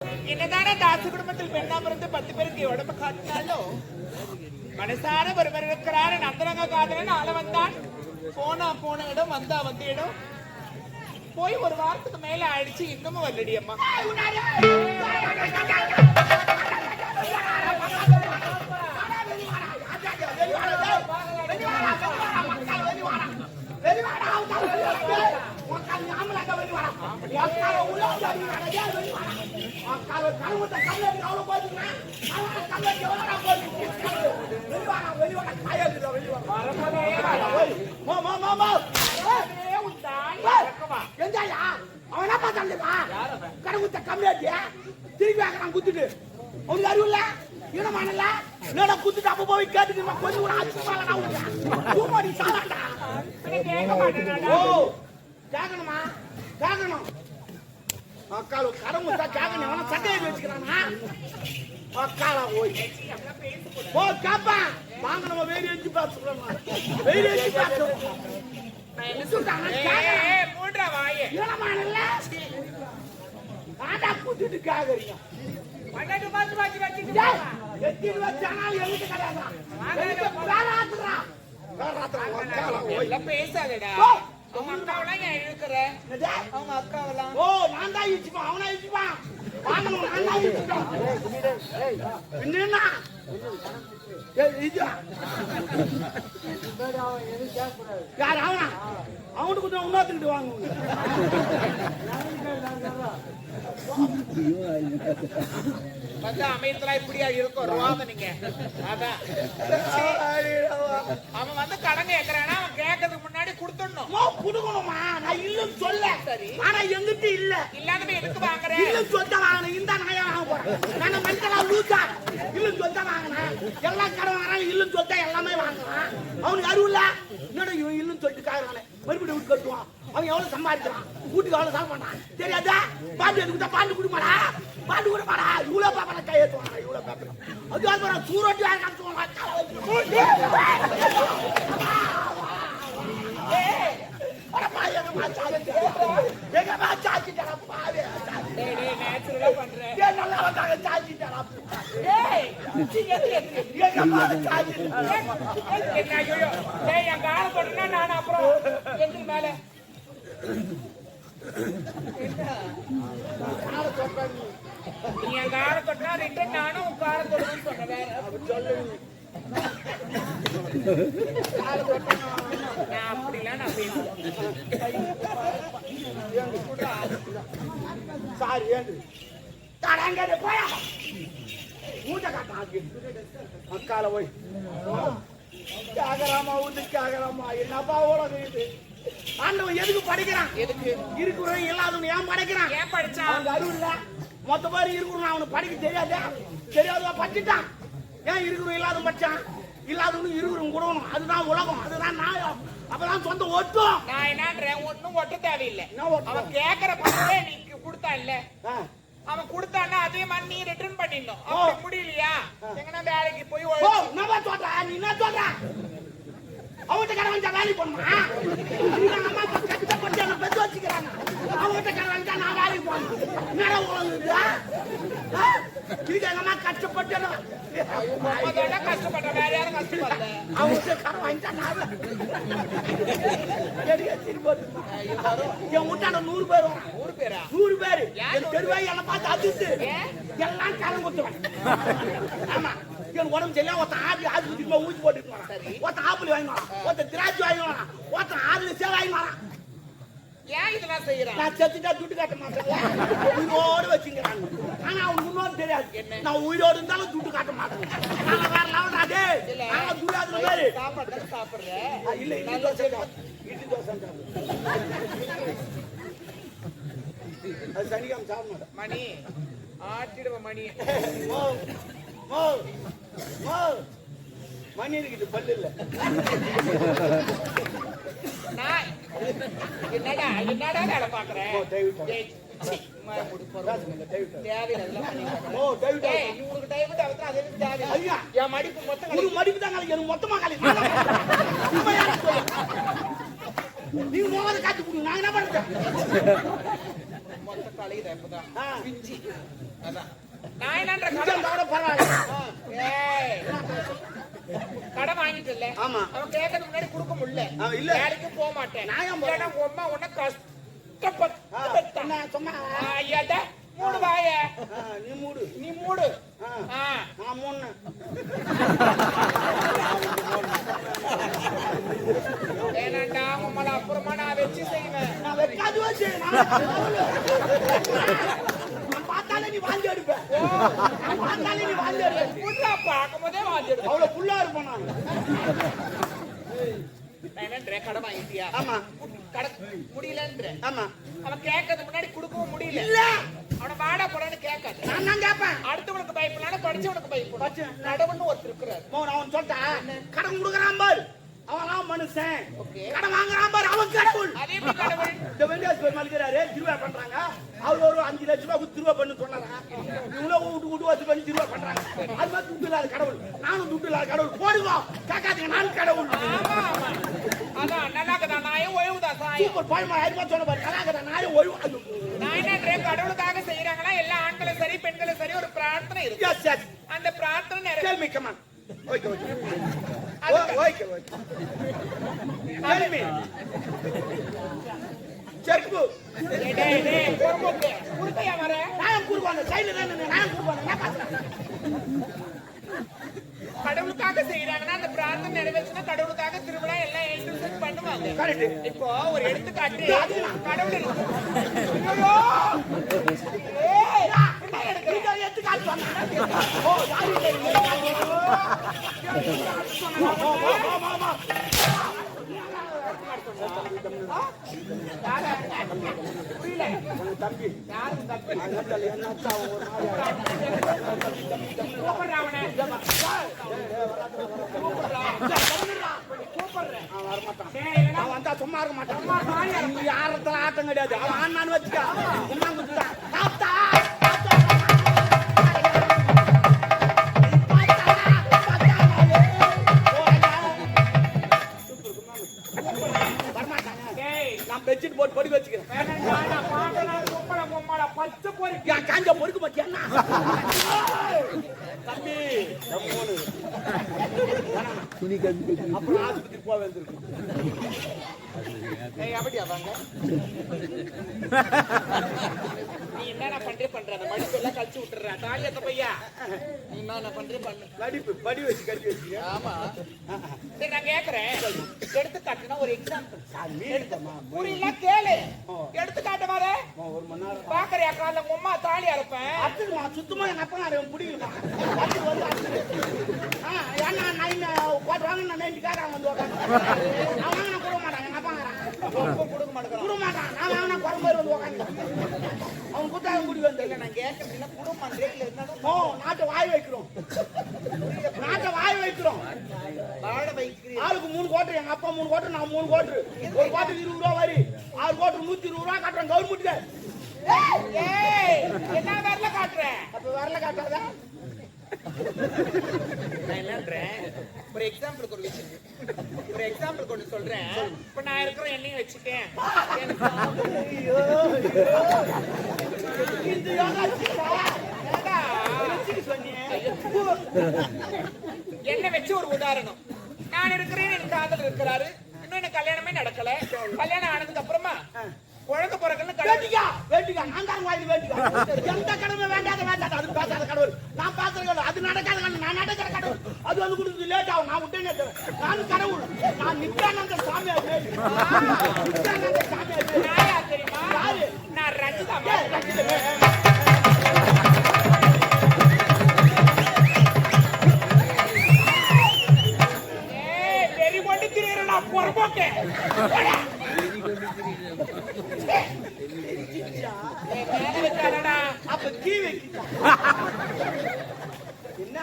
என்னதானே தாசு குடும்பத்தில் பெண்ணாம இருந்து 10 பேருக்கு உடம்பு காட்டினாலும் மனசார ஒருவர் இருக்கிறாரு. நந்தரங்க காதலன் ஆள வந்தான், போன இடம் வந்த இடம் போய் ஒரு வாரத்துக்கு மேல ஆயிடுச்சு, இன்னமும் வரலடி அம்மா. திருப்பி ஆக்கிறான் குத்துட்டு அவனுக்கு அறிவு இல்ல ஈனமானல என்னடா குத்துட்டு அப்ப போய் கேட்டுட்டு கொஞ்சம் கூட ஆச்சரியமா கேட்கணுமா கேட்கணும் அக்கால கடமுத்தா கேட்கணும் அவன சட்டையை வச்சுக்கிறானா அக்காலா போய் போ காப்பா வாங்க நம்ம வேறு வச்சு பார்த்துக்கிறோம் வேறு வச்சு பார்த்துக்கிறோம் மூன்றா வாயே ஈனமானல ஆடா குத்துட்டு கேக்குறீங்க பன்னெண்டு மாசம் வாங்கி வச்சிட்டு எத்தி வச்சானால எங்க கடையாடா வேறாத்துறா எல்லாம் பேசாதடா. அவங்க அக்காவெல்லாம் ஏன் இழுக்கிற? அவங்க அக்காவெல்லாம் ஓ நான் தான் இழுச்சுப்பான் அவனா இழுச்சுப்பான் வாங்கணும் நான் தான் இழுச்சுப்பான் என்னன்னா யார் அவனா அவனுக்கு கொஞ்சம் உண்ணாத்துக்கிட்டு வாங்க வந்து அமையத்துல இப்படியா இருக்கும் ருவாம நீங்க. அதான் அவன் வந்து கடன் கேட்கறானா, அவன் கேட்கறதுக்கு முன்னாடி கொடுத்துடணும். குடுக்கணுமா நான் இல்லன்னு சொல்ல சரி, ஆனா எங்கிட்ட இல்ல இல்லாதவே எதுக்கு வாங்குறேன்? இல்லன்னு சொல்லிட்டு வாங்கினேன் இந்த நாயா வாங்க போறேன் நான் மனுஷனா லூசா இல்லன்னு சொல்லிட்டு வாங்கினேன் எல்லாம் கடன் வராங்க இல்லன்னு சொல்லிட்டா எல்லாமே வாங்குறான் அவனுக்கு அறிவு இல்ல என்னோட இவன் இல்லன்னு சொல்லிட்டு காரணம் மறுபடியும் வீட்டு கட்டுவான் அவன் எவ்வளவு சம்பாதிக்கிறான் வீட்டுக்கு எவ்வளவு சாப்பிட மாட்டான் தெரியாதா பாட்டு எடுத்துக்கிட்டா பாட்டு குடிமாடா பாட்டு குடிமாடா இவ்வளவு பாப்பா கை ஏற்றுவாங்க இவ்வளவு பாப்பா அது சூரோட்டி யாரு நான் அப்புறம் எந்த மேல நீ என் கார கொட்டினா ரிட்டன் நானும் உன் கார கொட்டணும்னு சொன்னேன். நான் அப்படிலாம் நான் பேசுவேன். சாரி ஏண்டு போயா மூட்டை காட்டாங்க அக்கால போய் கேகராமா வீட்டுக்கு கேகராமா என்னப்பா உலகம் இது ஆண்டவன் எதுக்கு படிக்கிறான்? எதுக்கு இருக்கிறவன் இல்லாதவன் ஏன் படிக்கிறான்? ஏன் படிச்சான்? அவனுக்கு அறிவு இல்ல மொத்த பேர் இருக்கிறவன் அவனுக்கு படிக்க தெரியாதா தெரியாதவா படிச்சுட்டான் ஏன் இருக்கிறவன் இல்லாத படிச்சான் இல்லாதவனும் இருக்கிறவங்க கூடணும் அதுதான் உலகம் அதுதான் நியாயம் அப்பதான் சொந்த ஒட்டும். நான் என்னன்றேன் ஒன்னும் ஒட்ட தேவையில்லை. அவன் கேக்குற பணத்தை நீ கொடுத்தா இல்ல அவன் கொடுத்தான்னா அதே மாதிரி நீ ரிட்டர்ன் பண்ணிடணும். அப்படி முடியலையா எங்கன்னா வேலைக்கு போய் நான் சொல்றேன் நீ என்ன சொல்ற அவன்கிட்ட கடை வந்தா வேலைக்கு போகணுமா அம்மா கஷ்டப்பட்டு என்ன பெற்று வச்சுக்கிறாங்க அவன்கிட்ட கடை வந்தா நான் வேலைக்கு போகணும் என்னடா உலகுது இதுக்கு எங்க அம்மா கஷ்டப்பட்டு கஷ்டப்பட்ட வேற யாரும் கஷ்டப்படல அவன்கிட்ட கடை வாங்கிட்டா நான் என் வீட்டாண்ட 100 பேர் வரும் 100 பேர் என் தெருவாய் என்ன பார்த்து அதிர்த்து எல்லாம் கடன் கொடுத்துருவேன். ஆமா என் உடம்பு சரியா ஒருத்தன் ஆஸ்பத்திரி ஊசி போட்டுட்டு வரான் ஒருத்தன் ஆப்பிள் வாங்கி வரான் ஒருத்தன் திராட்சை வாங்கி வரான் ஒருத்தன் 6 சேவை வாங்கி வரான். ஏன் இதெல்லாம் செய்யறான்? நான் செத்துட்டா துட்டு காட்ட மாட்டேன் உயிரோடு வச்சுக்கிறாங்க ஆனா அவனுக்கு முன்னோடு தெரியாது நான் உயிரோடு இருந்தாலும் துட்டு காட்ட மாட்டேன் நான் வேற லெவல்டாதே நான் துடாதுல பேரு சாப்பிடுறேன் இல்ல இட்லி தோசை அது சனிக்காம சாப்பிட மாட்டேன் மணி ஆட்டிடுவ மணி மணி இருக்குது பல்லு இல்ல என்னடா என்னடா வேலை பாக்குறேன் மடிப்பு மொத்தமா நீங்க மோத காத்து கொடுங்க நான் என்ன பண்றேன் மொத்த கலையுது இப்பதான் அதான் நான் என்னன்ற கொஞ்சம் தவிர பரவாயில்ல. ஏய் கடன் வாங்கிட்டு இல்ல ஆமா. அவன் கேட்கறது முன்னாடி கொடுக்க முடியல இல்ல. வேலைக்கு போக மாட்டேன் நான் ஏன் இல்லைன்னா உங்க அம்மா உன்னை கஷ்டப்பட்டு பெத்தா. என்ன சொன்னா ஐயாட்ட மூடு வாய நீ மூடு. நீ மூடு நான் மூணு. ஏனாண்டா உம்மள அப்புறமா நான் வச்சு செய்வேன். நான் வைக்காது வச்சு நான் பார்த்தாலே நீ வாந்தி எடுப்ப. நான் பார்த்தாலே நீ வாந்தி எடுப்ப. புள்ளா பார்க்கும்போதே வாந்தி எடுக்கும். அவ்வளவு புல்லா இருப்பேன் நான். என்னன்ற கடன் வாங்கிட்டியா? ஆமா. கடன் முடியலன்ற. ஆமா. அவன் கேட்கறது முன்னாடி கொடுக்கவும் முடியல. இல்ல. அவனை வாடா போடான்னு கேட்காது. நான் தான் கேட்பேன். அடுத்தவனுக்கு பயப்படலாம், படிச்சவனுக்கு பயப்படும். படிச்ச கடவுள்னு ஒருத்தர் இருக்கிறார். நான் அவன் சொல்லிட்டேன். கடன் கொடுக்குறான் பாரு, அவன் மனுஷன். ஓகே. கடன் வாங்குறான் பாரு, அவன் கடவுள். அதே எப்படி கடவுள்? இந்த வெங்கடேஷ் பெருமாள் இருக்கிறாரு, திருவிழா பண்றாங்க. அவர் ஒரு 5 லட்சம் ரூபாய் கொடுத்து திருவிழா பண்ணு சொன்னாங்க. இவ்வளவு விட்டு வச்சு பண்ணி திருவிழா பண்றாங்க. அது மாதிரி துட்டு இல்லாத கடவுள். நானும் துட்டு இல்லாத கடவுள். போடுங்க கேட்காதீங்க, நான் கடவுள். ஆமா ஆமா. அதான் நல்லாக்கதா நாயும் ஒழுவுதா சாயம். சூப்பர் பழமா ஆயிரமா சொன்ன பாரு, கலாக்கதா நாயும் ஒழுவு. நான் என்ன கடவுளுக்காக செய்யறாங்களா? எல்லா ஆண்களும் சரி பெண்களும் சரி ஒரு பிரார்த்தனை இருக்கு. Yes yes. அந்த பிரார்த்தனை நிறைவேறும். Tell me, come on. Okay, okay. Okay, okay. Tell me. செருப்பு. டேய் டேய் பொறுமுக்கு. குடுக்கையா வர? நான் குடுவானே, சைடுல நின்னு நான் குடுவானே, நான் பாக்குறேன். கடவுளுக்காக செய்யறாங்கன்னா அந்த பிரார்த்தனை நிறைவேறினா கடவுளுக்காக திருவிழா எல்லாம் எழுந்து பண்ணுவாங்க. கரெக்ட். இப்போ ஒரு எடுத்துக்காட்டு கடவுள் ஐயோ ஏய் என்ன எடுக்கற? இத எடுத்துக்காட்டு சொன்னா. ஓ யாரு இல்ல. மாமா. புரியல. தம்பி. யாரு தம்பி? அதனால என்ன அச்சா ஒரு கூப்பிடுறாவனே. அவன் வந்தா சும்மா இருக்க மாட்டான். நீ யாரத்துல ஆட்டம் கிடையாது. அவன் ஆனான்னு வச்சுக்க. உம்மா குடுத்தா. தாத்தா. நான் பெட்ஷீட் போட்டு பொடி வச்சுக்கிறேன். காஞ்ச பொறுக்கு பத்தியா தம்பி அப்புறம் ஆஸ்பத்திரி போக வேண்டியிருக்கும். அப்படியா வாங்க நீ என்ன பண்ற அந்த மடிப்பு எல்லாம் கழிச்சு விட்டுற தாலியத்த பையா நீ என்ன பண்ற பண்ணு நடிப்பு படி வச்சு கட்டி வச்சுக்க. ஆமா சரி நான் கேக்குறேன் எடுத்துக்காட்டுனா ஒரு எக்ஸாம்பிள் புரியல கேளு எடுத்துக்காட்டு மாதிரி ஒரு மணி நேரம் பாக்குறியா கால உங்க அம்மா தாலி அறுப்பேன் அத்துக்குமா சுத்தமா எங்க அப்பா நான் பிடிக்கணுமா அத்து வந்து அத்து ஏன்னா நான் போட்டுவாங்க நான் நைட்டுக்காரன் வந்து அவங்க நான் கொடுக்க மாட்டாங்க எங்க அப்பா கொடுக்க மாட்டான் நான் வாங்கினா குறம்பு வந்து உட்காந்து அவன் குத்தாங்க முடி வந்து இல்லை நான் கேட்கறதுல குடும்பம் ரேட்ல இருந்தாலும் ஓ நாட்டை வாய் வைக்கிறோம் நாட்டை வாய் வைக்கிறோம் வாழ வைக்கிறீங்க ஆளுக்கு 3 கோட்டர் எங்க அப்பா 3 கோட்டர் நான் 3 கோட்டர் ஒரு கோட்டர் 20 ரூபா வரி 6 கோட்டர் 120 ரூபா கட்டுறேன் கவர்மெண்ட்டுக்கு. ஏய் என்ன வரல காட்டுற அப்ப வரல காட்டாதா நான் என்னன்றேன் ஒரு எக்ஸாம்பிளுக்கு ஒரு விஷயம் ஒரு எக்ஸாம்பிளுக்கு ஒன்று சொல்றேன். இப்ப நான் இருக்கிற எண்ணெயும் வச்சுட்டேன் என்ன வச்சு ஒரு உதாரணம் நான் இருக்கிறேன் என் காதல் இருக்கிறாரு இன்னும் எனக்கு கல்யாணமே நடக்கல கல்யாணம் ஆனதுக்கு அப்புறமா குழந்தை பிறகுன்னு வேண்டிக்கா வேண்டிக்கா நான் தான் வாங்கி வேண்டிக்கா எந்த கடமை வேண்டாத வேண்டாத அது பேசாத கடவுள் நான் பேசுற கடவுள் அது நடக்காத கடவுள் நான் நடக்கிற கடவுள் அது வந்து கொடுத்து லேட் ஆகும் நான் விட்டேனே நான் கடவுள் நான் நித்யானந்த சாமியார் நித்யானந்த சாமியார் யாரா தெரியுமா நான் ரஞ்சிதா வெறி கொண்டு திரியறா பொறப்போக்கே அப்ப கீ வைக்கிட்டா என்ன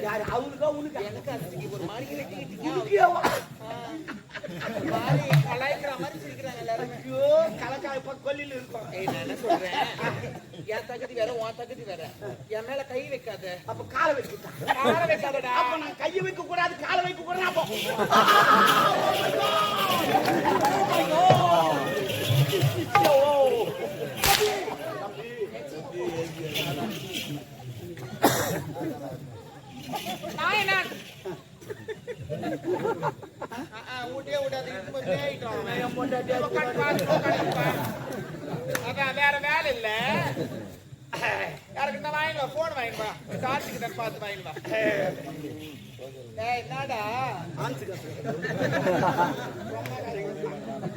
யாரு அவனுக்கா உனக்கு எனக்கு ஒரு மாதிரி கலாய்க்கிற மாதிரி சிரிக்கிறாங்க எல்லாரும். ஐயோ கலக்காய் கொல்லில இருக்கும். நான் என்ன சொல்றேன் என் தகுதி வேற உன் தகுதி வேற என் மேல கை வைக்காத அப்ப காலை வைக்கிட்டா காலை வைக்காதடா அப்ப நான் கையை வைக்க கூடாது காலை வைக்க கூடாது அப்போ பொண்டாட்டி உட்காந்து பாத்து உட்காந்துப்பா. அதான் வேற வேலை இல்ல. யாருக்கு தான் வாங்கிவா போன் வாங்கிவா கார்த்திக்கு தான் பார்த்து வாங்கிவா. என்னடா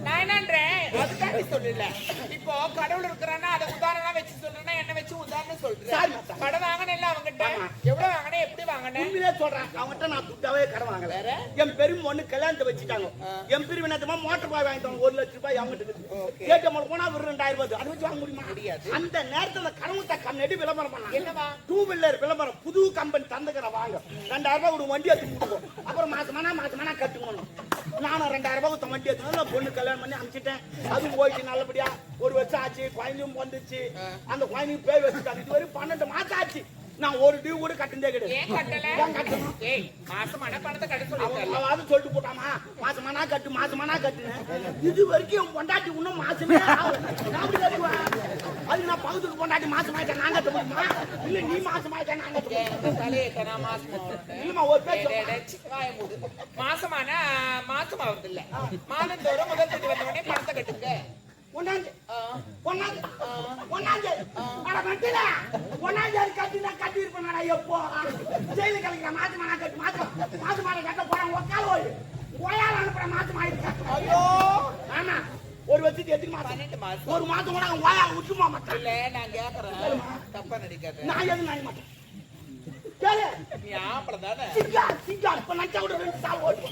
நான் என்னன்றேன் அதுக்காண்டி சொல்லல. இப்போ கடவுள் இருக்கிறான்னா அதை உதாரணம் வச்சு சொல்றேன்னா என்ன வச்சு உதாரணம் சொல்றேன். கடை வாங்கினேன் அவங்ககிட்ட எவ்வளவு வாங்கினேன் எப்படி வாங்கினேன் உண்மையிலே சொல்றேன். அவங்ககிட்ட நான் துட்டாவே கடன் வாங்கல. என் பெரும் ஒண்ணு கல்யாணத்தை வச்சுட்டாங்க. என் பெரும் என்னமா மோட்டர் பாய் வாங்கிட்டாங்க 1 லட்சம் ரூபாய் அவங்ககிட்ட ஏடிஎம் போனா ஒரு 2000 ரூபாய் அது வச்சு வாங்க முடியுமா? முடியாது. அந்த நேரத்துல கடவுத்த கண்ணடி விளம்பரம் பண்ணாங்க. என்னவா 2 வீலர் விளம்பரம் புது கம்பெனி தந்துக்கிற வாங்க 2000 ரூபாய் ஒரு வண்டி எடுத்து கொடுக்கும். அப்புறம் மாசமானா கட்டுக்கணும். நானும் 2000 ரூபாய் வண்டி எடுத்து பொண்ணு கல்யாணம் பண்ணி அனுப்பிச்சிட்டேன். அதுவும் போயிட்டு நல்லபடியா 1 வருஷம் ஆச்சு. குழந்தையும் வந்துச்சு. அந்த குழந்தையும் பேர் வச்சுட்டாங்க. இது வரைக்கும் 12 மாசம் ஆச்சு. நான் ஒரு டியூ கூட கட்டுனதே கிடையாது. மாசமான பணத்தை கட்ட சொல்லி சொல்லிட்டு போட்டாமா மாசமானா கட்டுனேன். இது வரைக்கும் என் பொண்டாட்டி இன்னும் மாசமே அது நான் பகுதிக்கு பொண்டாட்டி மாசமாயிட்டேன் நான் கட்ட முடியுமா? இல்ல நீ மாசமாயிட்டேன் நான் இல்லமா ஒரு மாசமான மாசம் ஆகுது இல்ல மாதந்தோறும் முதல் தேதி வந்த உடனே பணத்தை கட்டுங்க. கட்டி இருப்பேன் எப்போ ஜெயிலு கலைக்கிற மாசமான கட்டு மாசமான கட்ட போறாங்க உக்கால ஓயால் அனுப்புற மாசம் ஆயிருக்கு. ஐயோ ஆமா ஒரு வருஷத்துக்கு எத்தனை மாசம்? 12 மாசம். ஒரு மாசம் கூட ஓயா விட்டுமா மாட்டேன். இல்ல நான் கேக்குறேன் தப்பா நடிக்காத. நான் எதுவும் நினைக்க மாட்டேன். கேளு நீ ஆம்பளை தானே? சிங்கா இப்ப நச்சா கூட 2 சால் ஓட்டு.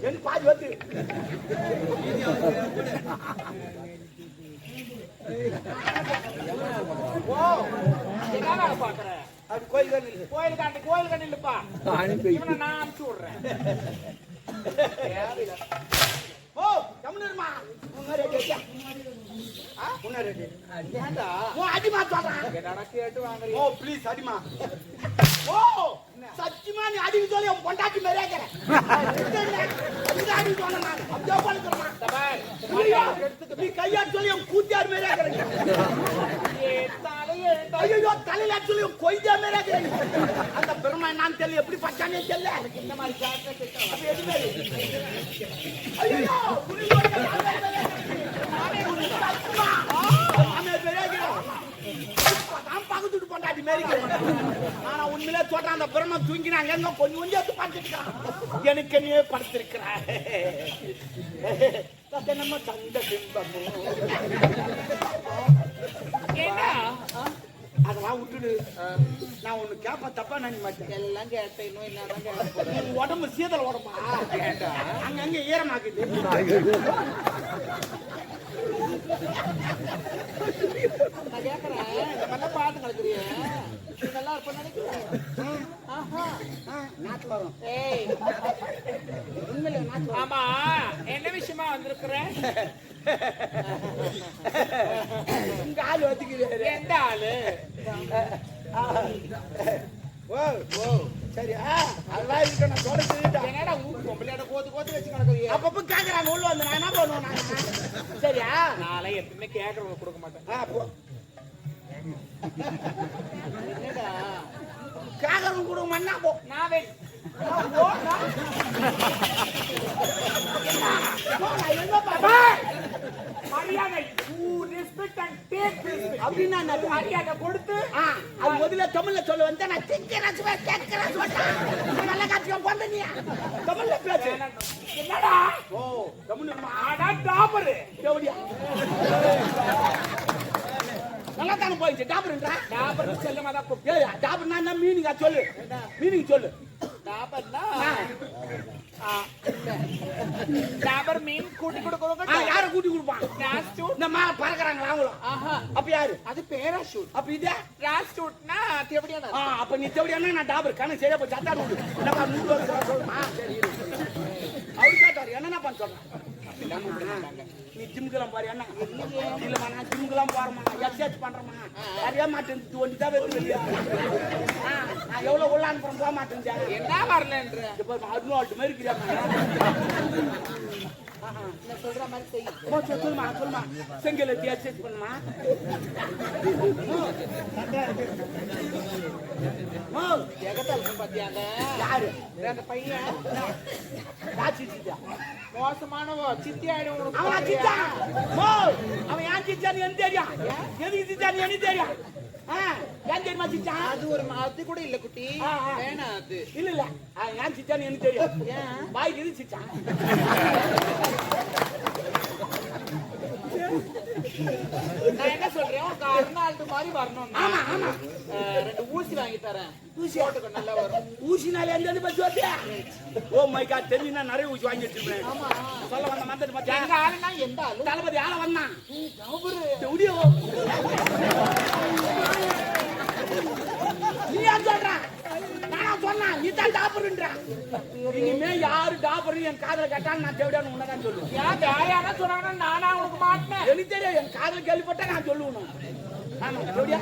எனக்கு பாதி வந்து என்ன பாக்குற அது கோயில் கண்ணில்ப்பா இவனை நான் அனுப்பிச்சு விடுறேன். ஓ தமிழ்மா ஏண்டா அடிமா சொல்றேன். என்னடா கேட்டு வாங்குறீங்க? ஓ ப்ளீஸ் அடிமா. ஓ சத்தியமா நீ அடிக்க சொல்லி உன் பொண்டாட்டி மாதிரியே இருக்கிறேன். அடி சொன்ன நான் அப்படியே பண்ணுறேன். நீ கையாட்டு சொல்லி உன் கூத்தியார் மாதிரியே இருக்கிறேன். ஐயோ தலையில சொல்லி உன் கொய்தியா மாதிரியே இருக்கிறேன். அந்த பெருமை நான் தெரியல எப்படி பச்சானே தெரியல. இந்த மாதிரி ஐயோ பகுத்துட்டு பொண்டாட்டி ஆனா உண்மையிலே சொல்றேன் அந்த பிரம்ம தூங்கினாங்க எங்க கொஞ்சம் கொஞ்சம் எடுத்து பார்த்துருக்கான். எனக்கு நீ படுத்திருக்கிறான் நம்ம சந்த பிம்பமும் அதெல்லாம் விட்டுடு. நான் ஒண்ணு கேப்ப தப்பா நினைக்க மாட்டேன். எல்லாம் கேட்டேன் இன்னும் என்னதான் கேட்க உடம்பு சீதல் உடம்பா கேட்டா அங்கங்க ஈரமாக்குது. நான் கேக்குறேன் இந்த மாதிரிலாம் பாத்து கலக்குறிய இதெல்லாம் இருப்ப நினைக்கிறேன். ஆமா என்ன விஷயமா வந்திருக்கிறேன்? உங்க ஆளு வந்துக்கிறாரு. எந்த ஆளு? ஓ ஓ சரி அதெல்லாம் இருக்கு. நான் சொல்ல சொல்லிட்டேன். என்னடா ஊர் பொம்பளையோட கோத்து வச்சு கிடக்குறிய? அப்பப்ப கேக்குறாங்க உள்ள வந்து நான் என்ன பண்ணுவேன்? சரியா நாளை எப்பவுமே கேக்குறவங்க கொடுக்க மாட்டேன். என்னடா கேக்குறவங்க கொடுக்க மாட்டா போ. நான் வெயிட் மரியாதை அப்படின்னா மரியாதை கொடுத்து அது முதல்ல தமிழ்ல சொல்ல வந்து நான் நல்ல காட்சியம் பண்ண தமிழ்ல பேசு. என்னடா ஓ தமிழ் டாபரு எப்படியா நல்லா தானே போயிடுச்சு. டாபர்ன்றா டாபர் செல்லமா தான் டாபர்னா என்ன மீனிங்கா சொல்லு. மீனிங் சொல்லு. டாபர்னா டாபர் மீன் கூட்டி கொடுக்கறவங்க யார கூட்டி கொடுப்பான்? இந்த மேல பறக்குறாங்களா அவங்களும்? அப்ப யாரு? அது பேராஷூட். அப்ப இது ராஷ்டூட்னா தேவடியான. அப்ப நீ தேவடியானா நான் டாபர் கணக்கு சரியா போய் சத்தா நூறு என்னப்பா 100 வருஷம் சொல்லுமா? சரி அவரு கேட்டாரு என்னன்னா பண்ண சொல்றேன். நீ ஜிம்முக்கெல்லாம் போறியா என்ன இல்லம்மா நான் ஜிம்முக்கெல்லாம் போறேம்மா எக்ஸசைஸ் பண்றேம்மா நிறைய மாட்டேன் ஒண்டி தான் வெறும் இல்லையா நான் எவ்வளவு உள்ள அனுப்புறேன் போக மாட்டேன் என்ன வரலன்ற இப்போ அட்னோல்ட் மாதிரி இருக்கிறாங்க சொல்ற மாதிரி செய்யும் சொல்லுமா சொல்லுமா செங்கல் எடுத்து எக்ஸசைஸ் பண்ணுமா பாத்தியாங்க யாரு அந்த பையன் மோசமானவோ சித்தி ஆயிடும் அவன் சித்தா அவன் ஏன் சித்தான்னு எனக்கு தெரியும் எதுக்கு சித்தான்னு எனக்கு தெரியும் ஏன் தெரியுமா சித்தா அது ஒரு அது கூட இல்ல குட்டி வேணாம் அது இல்ல இல்ல ஏன் சித்தான்னு எனக்கு தெரியும் பாய்க்கு எது சித்தா நான் என்ன சொல்றேன் கர்நால்டு மாதிரி வரணும் ஆமா ஆமா 2 ஊசி வாங்கி தரேன் ஊசி போட்டுக்க நல்லா வரும் ஊசினால எந்த பத்தி வந்து ஓ மை காட் தெரியுனா நிறைய ஊசி வாங்கி வச்சிருப்பேன் ஆமா சொல்ல வந்த மந்தது பத்தி எங்க ஆளுனா எந்த ஆளு தளபதி ஆள வந்தான் அவரு ஸ்டுடியோ நீ ஏன் சொல்ற நானா சொன்னா நீ தான் டாப்பர்ன்ற இனிமே யாரு டாப்பர் என் காதல கேட்டான்னு நான் தேவையான உனதான் சொல்லுவேன் ஏன் யாரா சொன்னாங்கன்னா நானா உனக்கு மாட்டேன் எனக்கு தெரியும் என் காதல் கேள்விப்பட்டா நான் சொல்லுவேன் ஆமா எப்படியா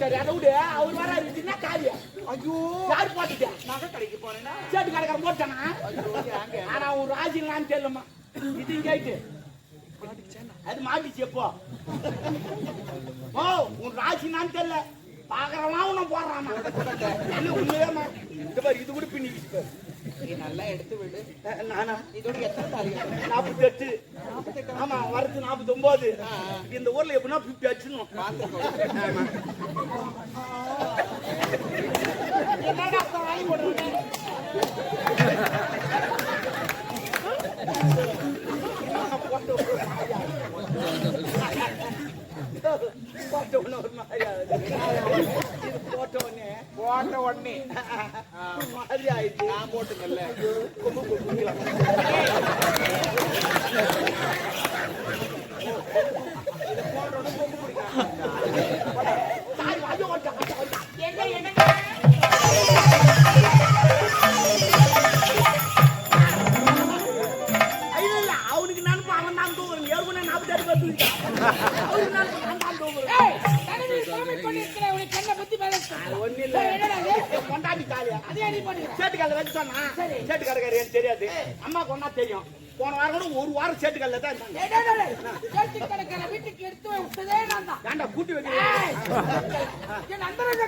சரி அதை விடு அவர் வர இருக்குன்னா காலியா ஐயோ யாரு போட்டுட்டேன் நகை கடைக்கு போறேன்னா சேட்டு கடைக்காரன் போட்டானா ஆனா ஒரு ராஜிங்களான்னு தெரியலமா இது கேட்டு அது மாட்டிச்சு எப்போ ஓ உன் ராசினான்னு தெரியல பாக்குறவன் உன்ன போடுறாமா இல்ல உண்மையாமா இந்த மாதிரி இது கூட பின்னிக்கிட்டு நீ நல்லா எடுத்து விடு நானா இதோட எத்தனை தாலி 48 ஆமா வரது 49 இந்த ஊர்ல எப்படின்னா 50 அடிச்சுணும் என்னடா வாங்கி போடுறேன் போட்ட உடனே மாதிரி ஆயிடுச்சு நான் போட்டுங்கல்ல அவனுக்கு நினைப்பு அவன் தான் தூங்குறேன் ஏற்கனவே 48 ஒண்ணு இல்ல கொண்டாடி காலியா சேட்டுக்கால வச்சு சொன்னா சேட்டுக்காரக்காரி எனக்கு தெரியாது அம்மா கொண்டா தெரியும் போன வாரம் கூட ஒரு வாரம் சேட்டுக்கால தான் இருந்தாங்க வீட்டுக்கு எடுத்து விட்டதே நான் தான் ஏன்டா கூட்டி வைக்க என் அந்தரங்க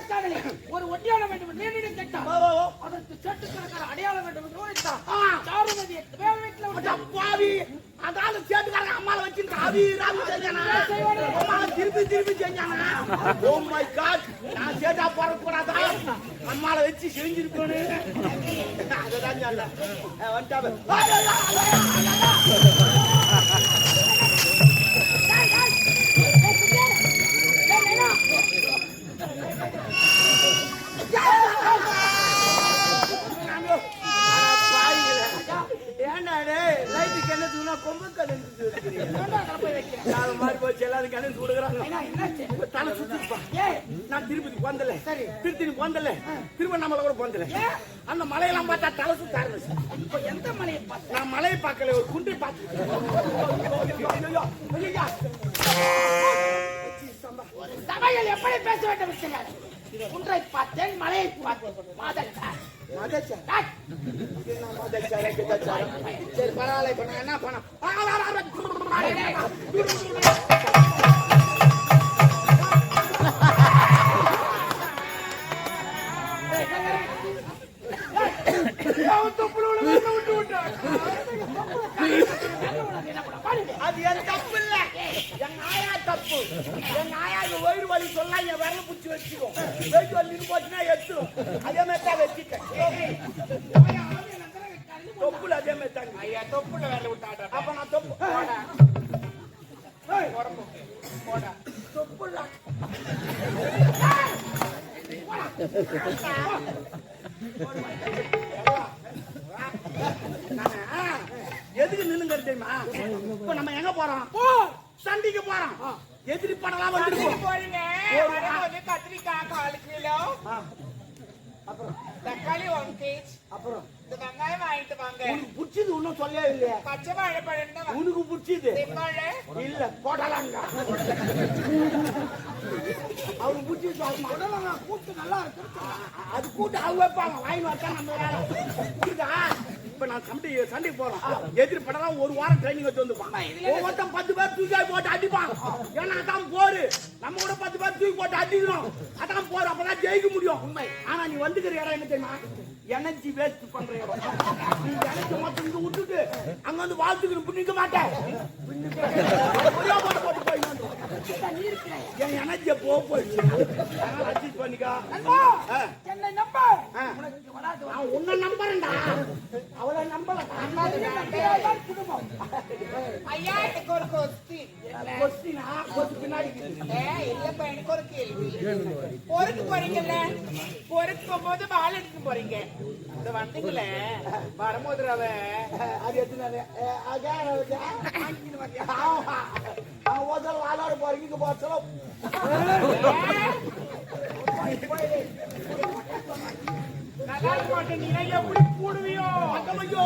ஒரு ஒட்டியான வேண்டும் நீண்ட கேட்டான் அதற்கு சேட்டுக்காரக்கார அடையாளம் வேண்டும் என்று ஓடித்தான் சாருமதி வீட்டுல பாவி அதால சேட்டுக்காரங்க அம்மால வச்சு ராவி ராவி செஞ்சானா அம்மால திருப்பி செஞ்சானா ஓ மை காட் நான் சேட்டா போற கூடாதா அம்மால வச்சு செஞ்சிருக்கணும் அததான் சொல்ல வந்துட்டாவே கொம்பு கலந்து மாதிரி போச்சு எல்லாரும் கலந்து கொடுக்குறாங்க தலை சுத்திருப்பான் நான் திருப்பதி போந்தல திருத்தணி போந்தல திருவண்ணாமலை கூட போந்தல அந்த மலையெல்லாம் பார்த்தா தலை சுத்த ஆரம்பிச்சு இப்ப எந்த மலையை பார்த்து நான் மலையை பார்க்கல ஒரு குண்டை பார்த்து சபையில் எப்படி பேச வேண்டும் இருக்கிறார் குன்றை பார்த்தேன் மலையை பார்த்தேன் சரி பரவாயில்ல இப்ப நான் என்ன பண்ண அது என் தப்பு இல்ல என் ஆயா தப்பு என் ஆயா வயிறு வலி சொல்ல என் விரல புடிச்சு வச்சுக்கும் வயிறு வலி போச்சுன்னா எடுத்துரும் அதே மாதிரி தான் வச்சுட்டேன் தொப்புல அதே மாதிரி தாங்க ஐயா தொப்புல வேலை விட்டாட்ட அப்ப நான் தொப்பு போடா தொப்புல எதுக்கு நின்னுங்க தெரியுமா இப்ப நம்ம எங்க போறோம் சண்டைக்கு போறோம் எதிரி படலாம் வந்துருக்கோம் போறீங்க கத்திரிக்காய் 1/4 கிலோ அப்புறம் தக்காளி தக்காளி 1 kg. அப்புறம் இந்த வெங்காயம் வாங்கிட்டு வாங்க. உனக்கு பிடிச்சது ஒன்னும் சொல்லவே இல்லையா? பச்சை வாழைப்பழம் உனக்கு பிடிச்சது செவ்வாழை இல்ல கோட்டலாங்க. அவருக்கு பிடிச்சது கோட்டலாங்க கூட்டு நல்லா இருக்கு. அது கூட்டு அவங்க வைப்பாங்க வாங்கி வச்சா நம்ம வேலை. புரியுதா? இப்ப நான் சண்டை போறோம். எதிரி படம் ஒரு வாரம் ட்ரைனிங் வச்சு வந்துப்பாங்க. ஒவ்வொருத்தன் 10 பேர் தூக்கி போட்டு அடிப்பான். ஏன்னா அதான் போரு. நம்ம கூட 10 பேர் தூக்கி போட்டு அடிக்கணும். அதான் போர். அப்பதான் ஜெயிக்க முடியும். உண்மை. ஆனா நீ வந்துக்கிற இடம் என்ன தெரியுமா? எனர்ஜி வேஸ்ட் பண்ற இடம். நீ எனர்ஜி மொத்தம் இங்க விட்டுட்டு அங்க வந்து வாழ்த்துக்கு நிக்க மாட்டேன். ஒரே போட்டு போய் என் எனர்ஜியை போயிடுச்சு. அட்ஜஸ்ட் பண்ணிக்கா. என்னை நம்ப உனக்கு வராது. நான் உன்னை நம்புறேன்டா. அவளை நம்பல. குடும்பம் ஐயா எனக்கு ஒரு கொஸ்டின். கொஸ்டினா கொஸ்டின் பின்னாடி இல்லப்பா எனக்கு ஒரு கேள்வி. பொறுக்கு போறீங்கல்ல, பொறுக்கும் போது பால் எடுத்து போறீங்க. இந்த வந்தீங்களே வரும்போது அவ அது எத்தனை ஆளோட போறீங்க போச்சோ. நல்லா இருக்க மாட்டேன். நீ எப்படி போடுவியோ? ஐயோ